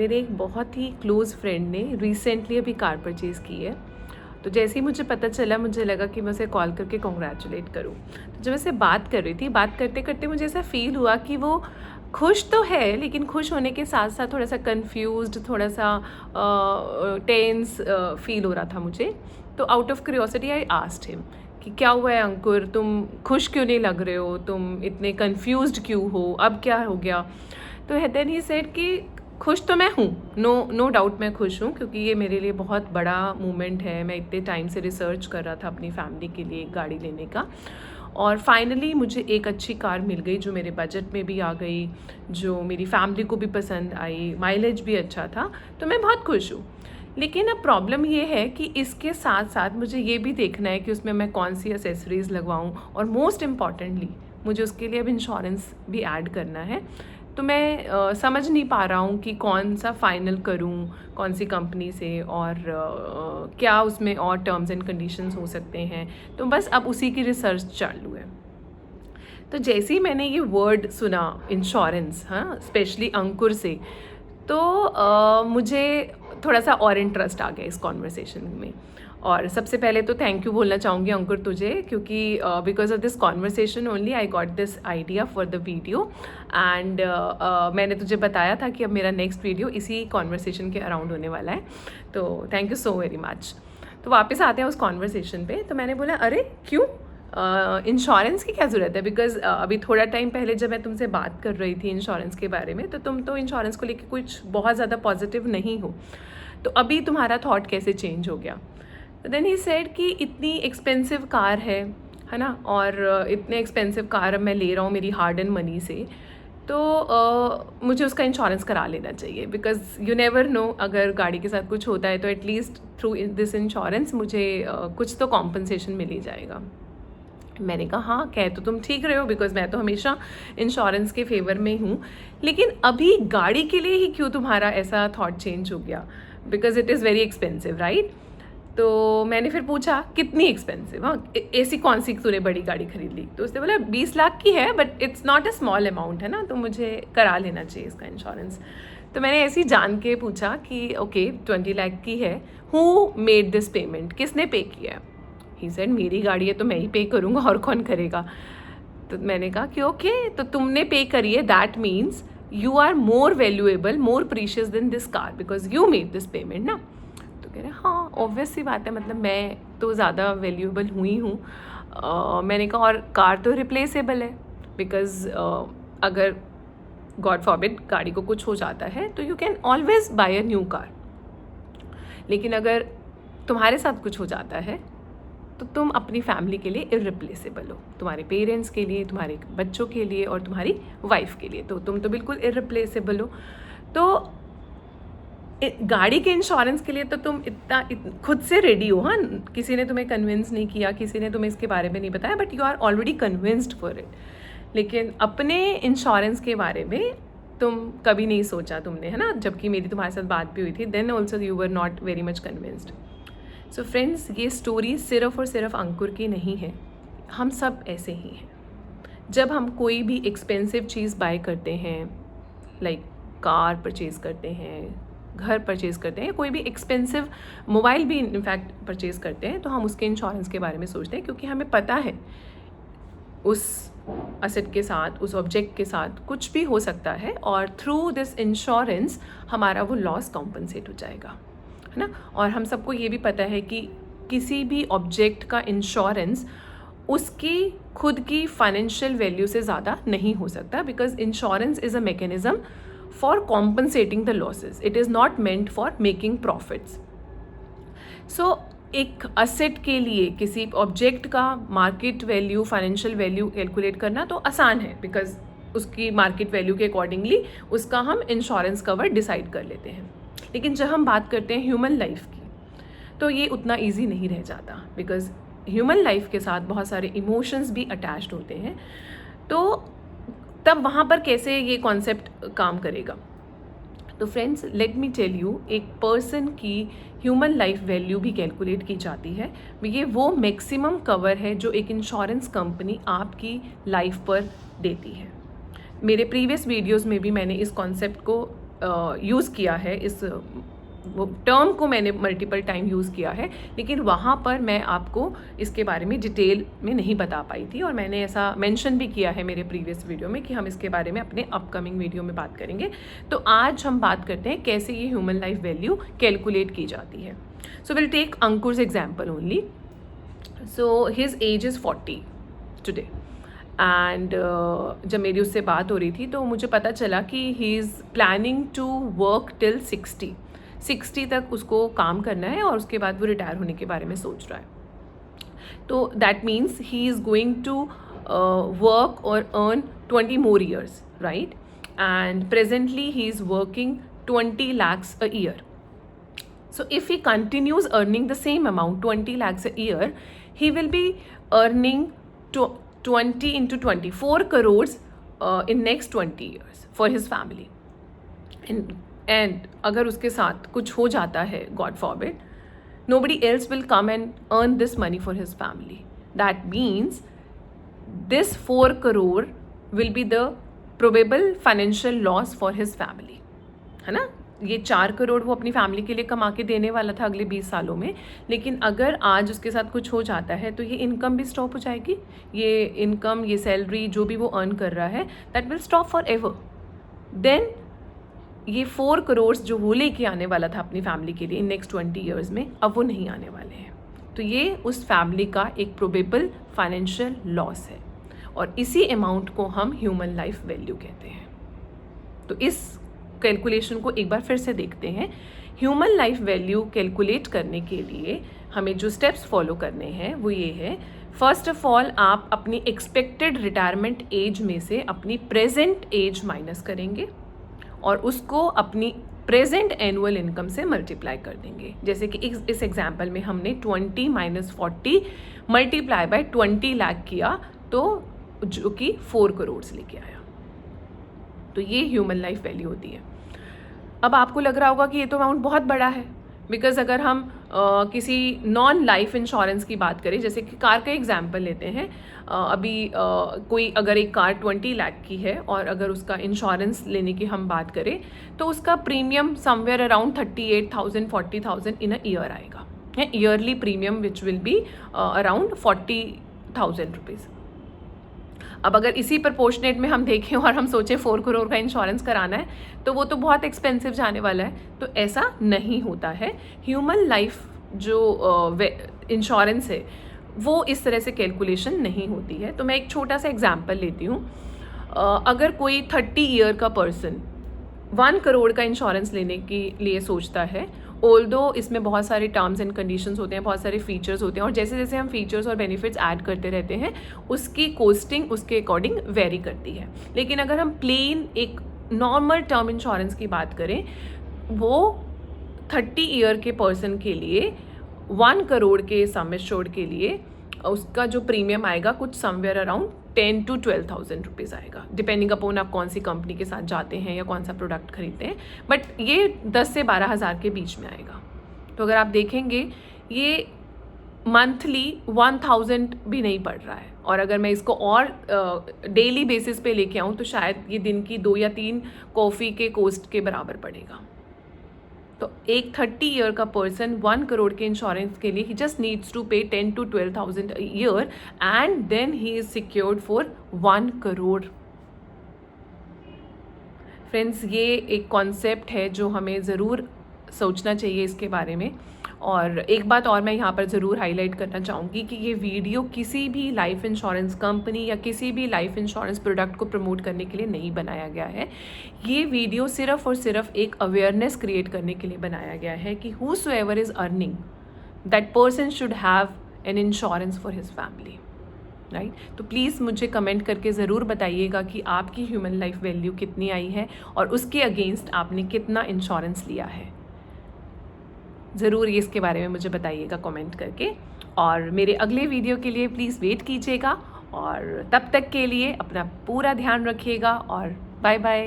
मेरे एक बहुत ही क्लोज़ फ्रेंड ने रिसेंटली अभी कार परचेज़ की है। तो जैसे ही मुझे पता चला, मुझे लगा कि मैं उसे कॉल करके कॉन्ग्रेचुलेट करूँ। तो जब मैं बात कर रही थी, बात करते करते मुझे ऐसा फ़ील हुआ कि वो खुश तो है, लेकिन खुश होने के साथ साथ थोड़ा सा कन्फ्यूज्ड, थोड़ा सा टेंस फ़ील हो रहा था मुझे। तो out of curiosity I asked him कि क्या हुआ है अंकुर, तुम खुश क्यों नहीं लग रहे हो, तुम इतने कन्फ्यूज्ड क्यों हो, अब क्या हो गया? तो देन ही सेड कि खुश तो मैं हूँ, नो डाउट मैं खुश हूँ, क्योंकि ये मेरे लिए बहुत बड़ा मोमेंट है। मैं इतने टाइम से रिसर्च कर रहा था अपनी फैमिली के लिए एक गाड़ी लेने का, और फाइनली मुझे एक अच्छी कार मिल गई जो मेरे बजट में भी आ गई, जो मेरी फैमिली को भी पसंद आई, माइलेज भी अच्छा था। तो मैं बहुत खुश हूँ। लेकिन अब प्रॉब्लम ये है कि इसके साथ साथ मुझे ये भी देखना है कि उसमें मैं कौन सी एसेसरीज़ लगवाऊँ, और मोस्ट इम्पॉर्टेंटली मुझे उसके लिए अब इंश्योरेंस भी ऐड करना है। तो मैं समझ नहीं पा रहा हूँ कि कौन सा फ़ाइनल करूँ, कौन सी कंपनी से, और क्या उसमें और टर्म्स एंड कंडीशंस हो सकते हैं। तो बस अब उसी की रिसर्च चालू है। तो जैसे ही मैंने ये वर्ड सुना इंश्योरेंस, हाँ, स्पेशली अंकुर से, तो मुझे थोड़ा सा और इंटरेस्ट आ गया इस कॉन्वर्सेशन में। और सबसे पहले तो थैंक यू बोलना चाहूँगी अंकुर तुझे, क्योंकि because of this conversation only I got this idea for the video. And मैंने तुझे बताया था कि अब मेरा नेक्स्ट वीडियो इसी कॉन्वर्सेशन के अराउंड होने वाला है। तो thank you so very much. तो वापस आते हैं उस कॉन्वर्सेशन पे। तो मैंने बोला, अरे क्यों इंश्योरेंस की क्या ज़रूरत है? बिकॉज़ अभी थोड़ा टाइम पहले जब मैं तुमसे बात कर रही थी इंश्योरेंस के बारे में, तो तुम तो इंश्योरेंस को लेके कुछ बहुत ज़्यादा पॉजिटिव नहीं हो। तो अभी तुम्हारा थॉट कैसे चेंज हो गया? देन ही सेड कि इतनी एक्सपेंसिव कार है ना, और इतने एक्सपेंसिव कार अब मैं ले रहा हूँ मेरी हार्ड एंड मनी से, तो मुझे उसका इंश्योरेंस करा लेना चाहिए। बिकॉज यू नेवर नो, अगर गाड़ी के साथ कुछ होता है तो एटलीस्ट थ्रू दिस इंश्योरेंस मुझे कुछ तो कॉम्पनसेशन मिल ही जाएगा। मैंने कहा हाँ, कह तो तुम ठीक रहे हो, बिकॉज मैं तो हमेशा इंश्योरेंस के फेवर में हूँ, लेकिन अभी गाड़ी के लिए ही क्यों तुम्हारा ऐसा थॉट चेंज हो गया? Because it is very expensive, right? तो मैंने फिर पूछा कितनी एक्सपेंसिव, हाँ, ऐसी कौन सी तूने बड़ी गाड़ी खरीद ली? तो उसने बोला 20 लाख की है, but it's not a small amount, है ना, तो मुझे करा लेना चाहिए इसका इंश्योरेंस। तो मैंने ऐसे ही जान के पूछा कि ओके 20 लाख की है, हु मेड दिस पेमेंट, किसने पे किया है? ही सेड मेरी गाड़ी है तो मैं ही पे करूँगा, और कौन करेगा? तो मैंने कहा कि ओके, तो तुमने पे करी है, that means you are more valuable, more precious than this car, because you made this payment no. तो कह रहे हाँ, ऑब्वियस सी बात है, मतलब मैं तो ज़्यादा वैल्यूएबल हुई हूँ। मैंने कहा और कार तो रिप्लेसेबल है, बिकॉज अगर गॉड फॉरबिड गाड़ी को कुछ हो जाता है तो you can always buy a new car. लेकिन अगर तुम्हारे साथ कुछ हो जाता है तो तुम अपनी फैमिली के लिए इररिप्लेसेबल हो, तुम्हारे पेरेंट्स के लिए, तुम्हारे बच्चों के लिए, और तुम्हारी वाइफ के लिए, तो तुम तो बिल्कुल इररिप्लेसेबल हो। तो गाड़ी के इंश्योरेंस के लिए तो तुम खुद से रेडी हो, हाँ, किसी ने तुम्हें कन्विंस नहीं किया, किसी ने तुम्हें इसके बारे में नहीं बताया, but you are already convinced for it. लेकिन अपने इंश्योरेंस के बारे में तुम कभी नहीं सोचा तुमने, है ना, जबकि मेरी तुम्हारे साथ बात भी हुई थी, then also you were not very much convinced. So friends, ये स्टोरी सिर्फ और सिर्फ अंकुर की नहीं है, हम सब ऐसे ही हैं। जब हम कोई भी एक्सपेंसिव चीज़ बाय करते हैं, लाइक कार परचेज़ करते हैं, घर परचेज़ करते हैं, कोई भी एक्सपेंसिव मोबाइल भी इनफैक्ट परचेज़ करते हैं, तो हम उसके इंश्योरेंस के बारे में सोचते हैं, क्योंकि हमें पता है उस असेट के साथ, उस ऑब्जेक्ट के साथ कुछ भी हो सकता है, और थ्रू दिस इंश्योरेंस हमारा वो लॉस कॉम्पनसेट हो जाएगा, है ना। और हम सबको ये भी पता है कि किसी भी ऑब्जेक्ट का इंश्योरेंस उसकी खुद की फाइनेंशियल वैल्यू से ज़्यादा नहीं हो सकता, because insurance is a mechanism for compensating the losses, it is not meant for making profits. So एक असेट के लिए किसी ऑब्जेक्ट का market value, financial value calculate करना तो आसान है, बिकॉज उसकी मार्केट वैल्यू के अकॉर्डिंगली उसका हम इंश्योरेंस कवर डिसाइड कर लेते हैं। लेकिन जब हम बात करते हैं ह्यूमन लाइफ की, तो ये उतना ईजी नहीं रह जाता, बिकॉज ह्यूमन लाइफ के साथ बहुत सारे इमोशंस भी अटैच्ड होते हैं। तो तब वहाँ पर कैसे ये कॉन्सेप्ट काम करेगा? तो friends, let me tell you, एक पर्सन की ह्यूमन लाइफ वैल्यू भी कैलकुलेट की जाती है। ये वो मैक्सिमम कवर है जो एक इंश्योरेंस कंपनी आपकी लाइफ पर देती है। मेरे प्रीवियस वीडियोस में भी मैंने इस कॉन्सेप्ट को यूज़ किया है, इस वो टर्म को मैंने मल्टीपल टाइम यूज़ किया है, लेकिन वहाँ पर मैं आपको इसके बारे में डिटेल में नहीं बता पाई थी, और मैंने ऐसा मेंशन भी किया है मेरे प्रीवियस वीडियो में कि हम इसके बारे में अपने अपकमिंग वीडियो में बात करेंगे। तो आज हम बात करते हैं कैसे ये ह्यूमन लाइफ वैल्यू कैलकुलेट की जाती है। So will take Ankur's example only. So his age is 40 today, and जब मेरी उससे बात हो रही थी तो मुझे पता चला कि he is planning to work till 60 तक उसको काम करना है, और उसके बाद वो रिटायर होने के बारे में सोच रहा है। तो that means he is going to work और earn 20 more years, right? And presently he is working 20 lakhs a year. So if he continues earning the same amount, 20 lakhs a year, he will be earning 20 into 24 crores in next 20 years for his family. And अगर उसके साथ कुछ हो जाता है, God forbid, nobody else will come and earn this money for his family. That means this 4 crore will be the probable financial loss for his family, है ना? ये 4 करोड़ वो अपनी फैमिली के लिए कमा के देने वाला था अगले 20 सालों में, लेकिन अगर आज उसके साथ कुछ हो जाता है तो ये इनकम भी स्टॉप हो जाएगी। ये इनकम, ये सैलरी जो भी वो अर्न कर रहा है, that will stop forever. देन ये 4 करोड़ जो वो लेके आने वाला था अपनी फैमिली के लिए इन नेक्स्ट 20 ईयर्स में, अब वो नहीं आने वाले हैं। तो ये उस फैमिली का एक प्रोबेबल फाइनेंशियल लॉस है, और इसी अमाउंट को हम ह्यूमन लाइफ वैल्यू कहते हैं। तो इस कैलकुलेशन को एक बार फिर से देखते हैं। ह्यूमन लाइफ वैल्यू कैलकुलेट करने के लिए हमें जो स्टेप्स फॉलो करने हैं वो ये है। फर्स्ट ऑफ ऑल, आप अपनी एक्सपेक्टेड रिटायरमेंट एज में से अपनी प्रेजेंट एज माइनस करेंगे और उसको अपनी प्रेजेंट एनुअल इनकम से मल्टीप्लाई कर देंगे। जैसे कि इस एग्जाम्पल में हमने 20 - 40 मल्टीप्लाई बाय 20 लाख किया, तो जो कि 4 करोड़ लेके आया। तो ये ह्यूमन लाइफ वैल्यू होती है। अब आपको लग रहा होगा कि ये तो अमाउंट बहुत बड़ा है, बिकॉज अगर हम किसी नॉन लाइफ इंश्योरेंस की बात करें, जैसे कि कार का एग्जाम्पल लेते हैं, अभी कोई अगर एक कार 20 लाख की है और अगर उसका इंश्योरेंस लेने की हम बात करें तो उसका premium somewhere around 38,000 40,000 in a year आएगा। Yearly premium which will be around 40,000 rupees. अब अगर इसी प्रोपोर्शनेट में हम देखें और हम सोचें 4 करोड़ का इंश्योरेंस कराना है तो वो तो बहुत एक्सपेंसिव जाने वाला है। तो ऐसा नहीं होता है। ह्यूमन लाइफ जो इंश्योरेंस है वो इस तरह से कैलकुलेशन नहीं होती है। तो मैं एक छोटा सा एग्जांपल लेती हूँ। अगर कोई 30 ईयर का पर्सन 1 करोड़ का इंश्योरेंस लेने के लिए सोचता है, ऑल्दो इसमें बहुत सारे टर्म्स एंड कंडीशंस होते हैं, बहुत सारे फीचर्स होते हैं, और जैसे जैसे हम फीचर्स और बेनिफिट्स ऐड करते रहते हैं उसकी कॉस्टिंग उसके अकॉर्डिंग वेरी करती है। लेकिन अगर हम प्लेन एक नॉर्मल टर्म इंश्योरेंस की बात करें, वो 30 ईयर के पर्सन के लिए 1 करोड़ के सम एश्योर्ड के लिए उसका जो प्रीमियम आएगा कुछ समवेयर अराउंड 10 to 12,000 रुपीज़ आएगा, डिपेंडिंग अपॉन आप कौन सी कंपनी के साथ जाते हैं या कौन सा प्रोडक्ट खरीदते हैं। बट ये 10 से 12,000 के बीच में आएगा। तो अगर आप देखेंगे ये मंथली 1,000 भी नहीं पड़ रहा है, और अगर मैं इसको और डेली बेसिस पे लेके आऊँ तो शायद ये दिन की 2 या 3 कॉफ़ी के कॉस्ट के बराबर पड़ेगा। तो एक 30 ईयर का पर्सन 1 करोड़ के इंश्योरेंस के लिए ही जस्ट नीड्स टू पे 10 to 12,000 a year, and then he is secured for 1 crore. Friends, ये एक कॉन्सेप्ट है जो हमें ज़रूर सोचना चाहिए इसके बारे में। और एक बात और मैं यहाँ पर ज़रूर हाईलाइट करना चाहूँगी कि ये वीडियो किसी भी लाइफ इंश्योरेंस कंपनी या किसी भी लाइफ इंश्योरेंस प्रोडक्ट को प्रमोट करने के लिए नहीं बनाया गया है। ये वीडियो सिर्फ़ और सिर्फ एक अवेयरनेस क्रिएट करने के लिए बनाया गया है कि whosoever is earning, that person should have an insurance for his family, right. तो प्लीज़ मुझे कमेंट करके ज़रूर बताइएगा कि आपकी ह्यूमन लाइफ वैल्यू कितनी आई है और उसके अगेंस्ट आपने कितना इंश्योरेंस लिया है। ज़रूर ये इसके बारे में मुझे बताइएगा कमेंट करके, और मेरे अगले वीडियो के लिए प्लीज़ वेट कीजिएगा, और तब तक के लिए अपना पूरा ध्यान रखिएगा, और बाय बाय।